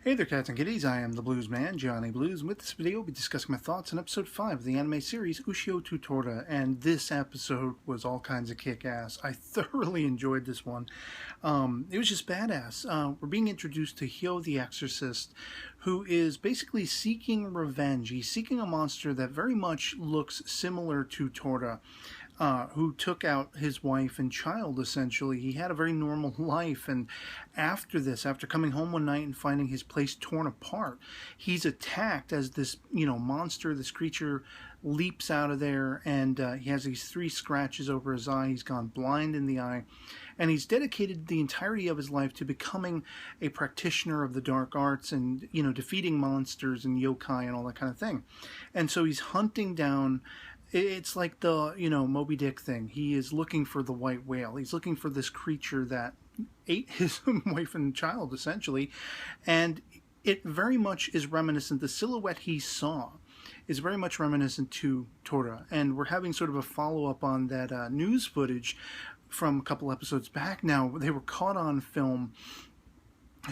Hey there, cats and kitties. I am the Blues Man, Johnny Blues, and with this video, we'll be discussing my thoughts on episode 5 of the anime series Ushio to Tora, and this episode was all kinds of kick-ass. I thoroughly enjoyed this one. It was just badass. We're being introduced to Hyo the Exorcist, who is basically seeking revenge. He's seeking a monster that very much looks similar to Tora, who took out his wife and child, essentially. He had a very normal life, and after this, after coming home one night and finding his place torn apart, he's attacked as this, monster, this creature leaps out of there, and he has these 3 scratches over his eye. He's gone blind in the eye, and he's dedicated the entirety of his life to becoming a practitioner of the dark arts and, defeating monsters and yokai and all that kind of thing. And so he's hunting down... It's like the, Moby Dick thing. He is looking for the white whale. He's looking for this creature that ate his wife and child, essentially. And it very much is reminiscent. The silhouette he saw is very much reminiscent to Tora. And we're having sort of a follow-up on that news footage from a couple episodes back now. They were caught on film.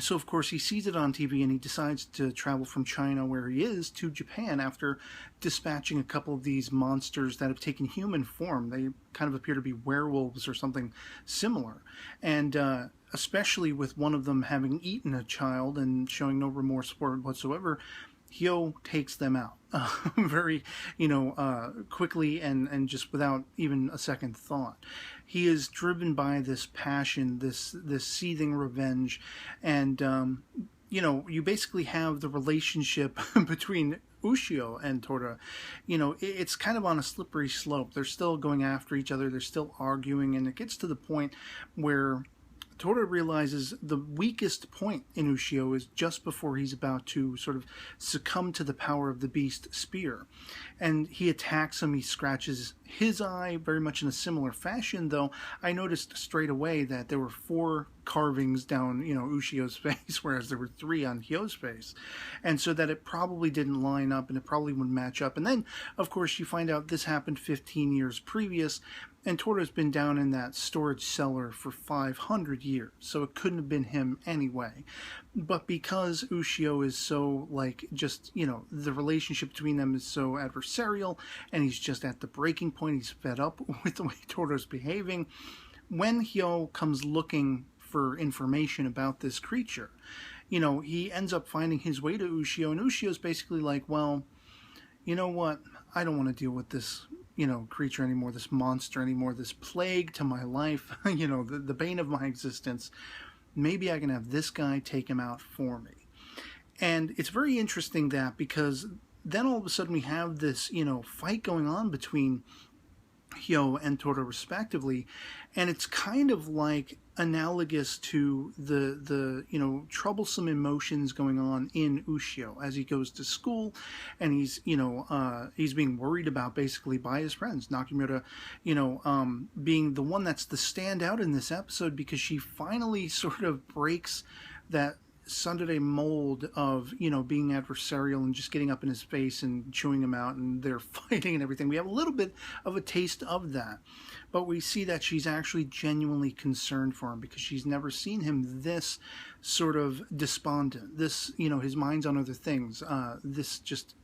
So, of course, he sees it on TV and he decides to travel from China, where he is, to Japan after dispatching a couple of these monsters that have taken human form. They kind of appear to be werewolves or something similar. And especially with one of them having eaten a child and showing no remorse for it whatsoever, Hyo takes them out very, quickly and just without even a second thought. He is driven by this passion, this seething revenge, and, you basically have the relationship between Ushio and Tora. It's kind of on a slippery slope. They're still going after each other, they're still arguing, and it gets to the point where Tora realizes the weakest point in Ushio is just before he's about to sort of succumb to the power of the beast spear. And he attacks him, he scratches his eye very much in a similar fashion, though I noticed straight away that there were 4 carvings down, Ushio's face, whereas there were 3 on Hyo's face. And so that it probably didn't line up and it probably wouldn't match up. And then, of course, you find out this happened 15 years previous, and Tora's been down in that storage cellar for 500 years, so it couldn't have been him anyway. But because Ushio is so, the relationship between them is so adversarial, and he's just at the breaking point, he's fed up with the way Tora's behaving, when Hyo comes looking for information about this creature, he ends up finding his way to Ushio, and Ushio's basically like, well, you know what, I don't want to deal with this creature anymore, this monster anymore, this plague to my life, the bane of my existence. Maybe I can have this guy take him out for me. And it's very interesting that, because then all of a sudden we have this, fight going on between Hyo and Tora respectively, and it's kind of like analogous to the troublesome emotions going on in Ushio as he goes to school, and he's he's being worried about basically by his friends. Nakamura being the one that's the standout in this episode, because she finally sort of breaks that Sunday mold of being adversarial and just getting up in his face and chewing him out, and they're fighting and everything. We have a little bit of a taste of that, but we see that she's actually genuinely concerned for him, because she's never seen him this sort of despondent, this his mind's on other things, this just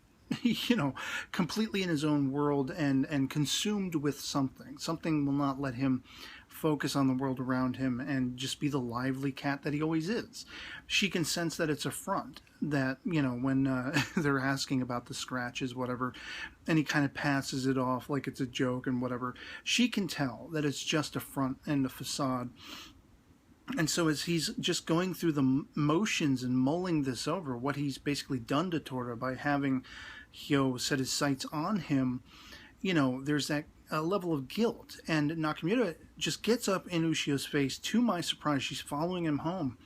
completely in his own world and consumed with something will not let him focus on the world around him and just be the lively cat that he always is. She can sense that it's a front, that, when they're asking about the scratches, whatever, and he kind of passes it off like it's a joke and whatever. She can tell that it's just a front and a facade. And so as he's just going through the motions and mulling this over, what he's basically done to Tora by having Hyo set his sights on him, there's that level of guilt. And Nakamura just gets up in Ushio's face. To my surprise, she's following him home,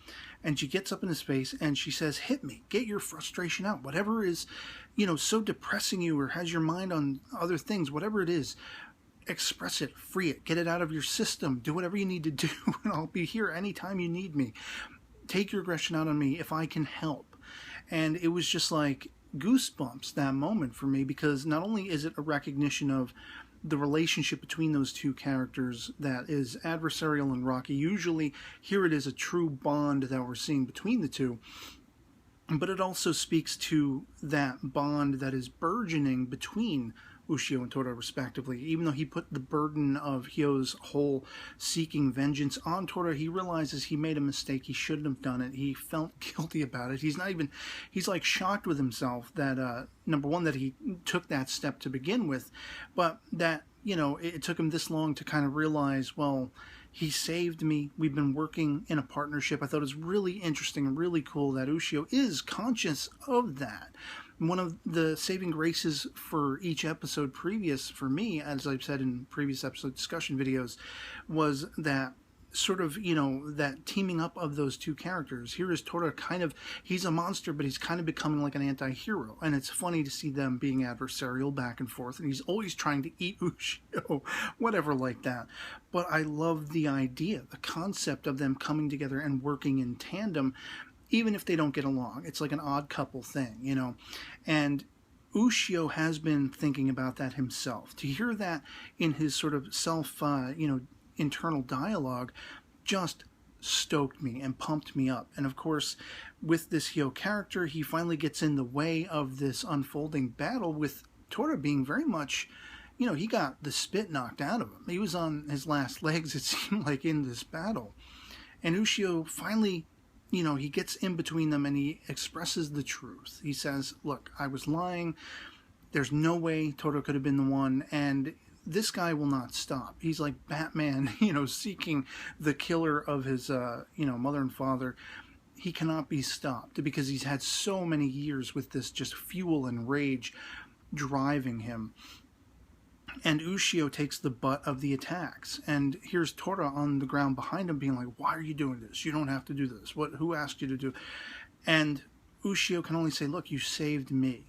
and she gets up in his face and she says, "Hit me, get your frustration out. Whatever is, so depressing you or has your mind on other things, whatever it is, express it, free it, get it out of your system, do whatever you need to do, and I'll be here anytime you need me. Take your aggression out on me if I can help." And it was just like goosebumps, that moment for me, because not only is it a recognition of the relationship between those 2 characters that is adversarial and rocky. Usually here it is a true bond that we're seeing between the 2. But it also speaks to that bond that is burgeoning between Ushio and Tora, respectively. Even though he put the burden of Hyo's whole seeking vengeance on Tora, he realizes he made a mistake. He shouldn't have done it. He felt guilty about it. He's like shocked with himself that, number one, that he took that step to begin with, but that, it took him this long to kind of realize, well, he saved me. We've been working in a partnership. I thought it was really interesting and really cool that Ushio is conscious of that. One of the saving graces for each episode previous for me, as I've said in previous episode discussion videos, was that sort of, that teaming up of those two characters. Here is Tora he's a monster, but he's kind of becoming like an anti-hero. And it's funny to see them being adversarial back and forth. And he's always trying to eat Ushio, whatever like that. But I love the idea, the concept of them coming together and working in tandem, even if they don't get along. It's like an odd couple thing, And Ushio has been thinking about that himself. To hear that in his sort of internal dialogue just stoked me and pumped me up. And of course, with this Hyo character, he finally gets in the way of this unfolding battle, with Tora being very much, he got the spit knocked out of him. He was on his last legs, it seemed like, in this battle. And Ushio finally, he gets in between them and he expresses the truth. He says, look, I was lying. There's no way Tora could have been the one, and this guy will not stop. He's like Batman, seeking the killer of his, mother and father. He cannot be stopped because he's had so many years with this just fuel and rage driving him. And Ushio takes the butt of the attacks. And here's Tora on the ground behind him being like, why are you doing this? You don't have to do this. Who asked you to do? And Ushio can only say, look, you saved me.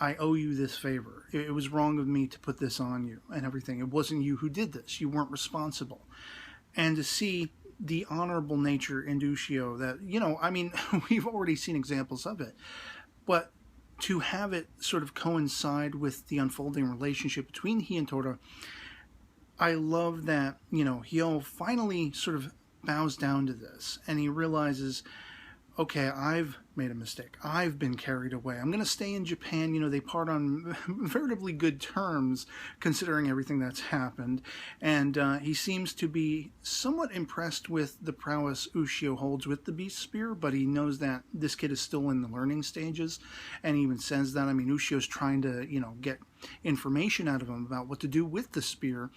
I owe you this favor. It was wrong of me to put this on you and everything. It wasn't you who did this. You weren't responsible. And to see the honorable nature in Ushio that, we've already seen examples of it. But to have it sort of coincide with the unfolding relationship between he and Tora, I love that, Hyo finally sort of bows down to this. And he realizes, okay, I've made a mistake. I've been carried away. I'm going to stay in Japan. They part on veritably good terms considering everything that's happened. And he seems to be somewhat impressed with the prowess Ushio holds with the Beast Spear, but he knows that this kid is still in the learning stages. And he even says that. Ushio's trying to, get information out of him about what to do with the spear.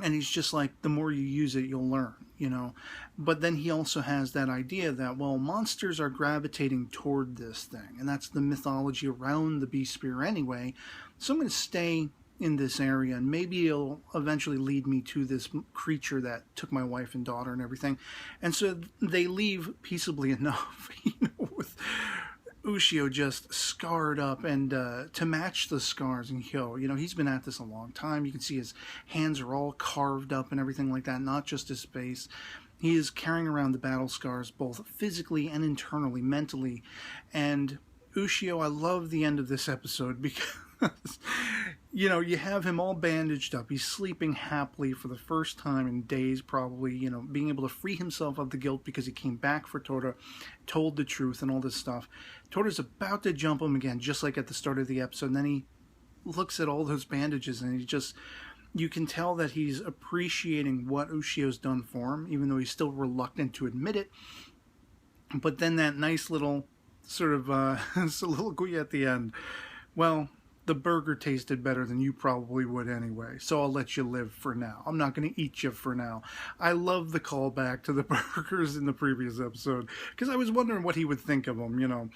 And he's just like, the more you use it, you'll learn, But then he also has that idea that, well, monsters are gravitating toward this thing. And that's the mythology around the Beast Spear anyway. So I'm going to stay in this area, and maybe it'll eventually lead me to this creature that took my wife and daughter and everything. And so they leave peaceably enough, with Ushio just scarred up, and to match the scars in Hyo, he's been at this a long time. You can see his hands are all carved up and everything like that, not just his face. He is carrying around the battle scars both physically and internally, mentally. And Ushio, I love the end of this episode because, you have him all bandaged up. He's sleeping happily for the first time in days, probably, being able to free himself of the guilt because he came back for Tora, told the truth and all this stuff. Tora's about to jump him again, just like at the start of the episode. And then he looks at all those bandages and you can tell that he's appreciating what Ushio's done for him, even though he's still reluctant to admit it. But then that nice little sort of soliloquy at the end, well, the burger tasted better than you probably would anyway, so I'll let you live for now. I'm not going to eat you for now. I love the callback to the burgers in the previous episode, because I was wondering what he would think of them,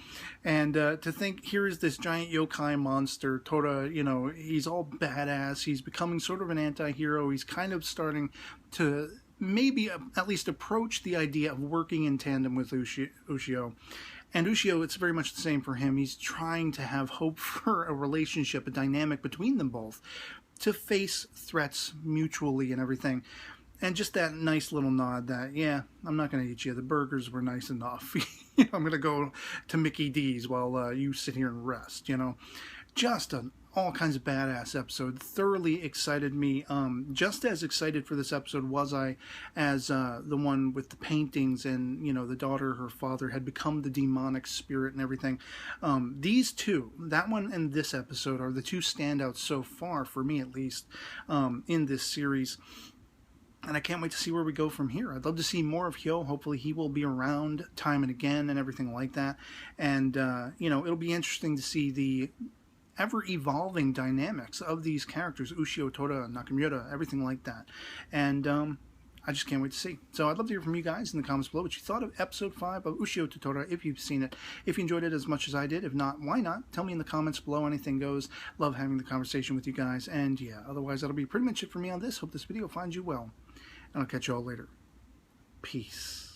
And to think, here is this giant yokai monster, Tora, he's all badass. He's becoming sort of an anti-hero. He's kind of starting to maybe at least approach the idea of working in tandem with Ushio. And Ushio, it's very much the same for him. He's trying to have hope for a relationship, a dynamic between them both, to face threats mutually and everything. And just that nice little nod that, yeah, I'm not going to eat you. The burgers were nice enough. I'm going to go to Mickey D's while you sit here and rest, Just an all kinds of badass episode. Thoroughly excited me. Just as excited for this episode was I as the one with the paintings and, you know, the daughter, her father had become the demonic spirit and everything. These two, that one and this episode, are the two standouts so far, for me at least, in this series. And I can't wait to see where we go from here. I'd love to see more of Hyo. Hopefully he will be around time and again and everything like that. And, you know, it'll be interesting to see the ever-evolving dynamics of these characters, Ushio, Tora, Nakamura, everything like that. And I just can't wait to see. So I'd love to hear from you guys in the comments below what you thought of episode 5 of Ushio to Tora, if you've seen it. If you enjoyed it as much as I did. If not, why not? Tell me in the comments below. Anything goes. Love having the conversation with you guys. And yeah, otherwise that'll be pretty much it for me on this. Hope this video finds you well. And I'll catch you all later. Peace.